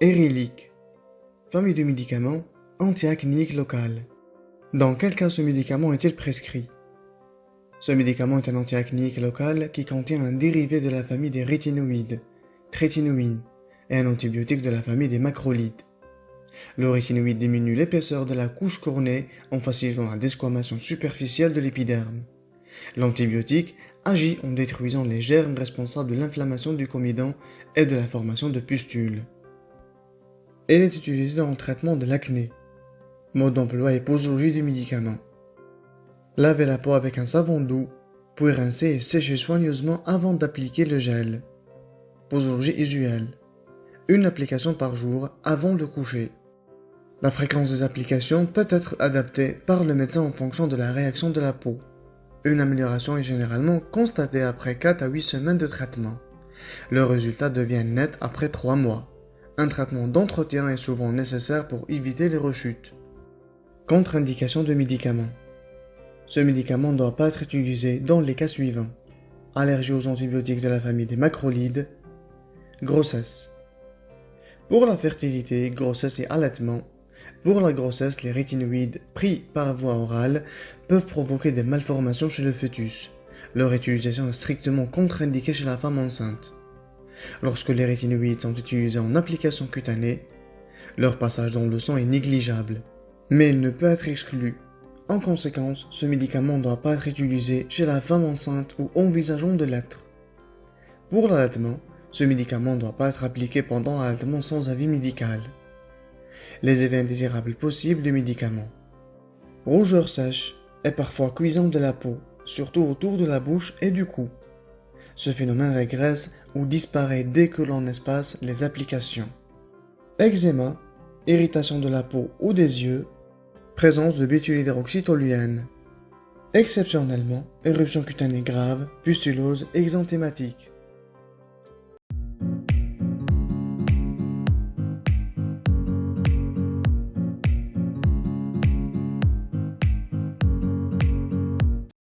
Érilique, famille de médicaments antiacnéiques locales. Dans quel cas ce médicament est-il prescrit? Ce médicament est un antiacnéique local qui contient un dérivé de la famille des rétinoïdes, trétinoïne, et un antibiotique de la famille des macrolides. Le rétinoïde diminue l'épaisseur de la couche cornée en facilitant la desquamation superficielle de l'épiderme. L'antibiotique agit en détruisant les germes responsables de l'inflammation du comedon et de la formation de pustules. Elle est utilisée dans le traitement de l'acné. Mode d'emploi et posologie du médicament. Lavez la peau avec un savon doux, puis rincer et sécher soigneusement avant d'appliquer le gel. Posologie usuelle. Une application par jour avant de coucher. La fréquence des applications peut être adaptée par le médecin en fonction de la réaction de la peau. Une amélioration est généralement constatée après 4 à 8 semaines de traitement. Le résultat devient net après 3 mois. Un traitement d'entretien est souvent nécessaire pour éviter les rechutes. Contre-indication de médicaments. Ce médicament ne doit pas être utilisé dans les cas suivants. Allergie aux antibiotiques de la famille des macrolides. Grossesse. Pour la fertilité, grossesse et allaitement. Pour la grossesse, les rétinoïdes pris par voie orale peuvent provoquer des malformations chez le fœtus. Leur utilisation est strictement contre-indiquée chez la femme enceinte. Lorsque les rétinoïdes sont utilisés en application cutanée, leur passage dans le sang est négligeable, mais il ne peut être exclu. En conséquence, ce médicament ne doit pas être utilisé chez la femme enceinte ou envisageant de l'être. Pour l'allaitement, ce médicament ne doit pas être appliqué pendant l'allaitement sans avis médical. Les effets indésirables possibles du médicament. Rougeur sèche et parfois cuisante de la peau, surtout autour de la bouche et du cou. Ce phénomène régresse ou disparaît dès que l'on espace les applications. Eczéma, irritation de la peau ou des yeux, présence de béthylhydroxytoluène. Exceptionnellement, éruption cutanée grave, pustulose exanthématique.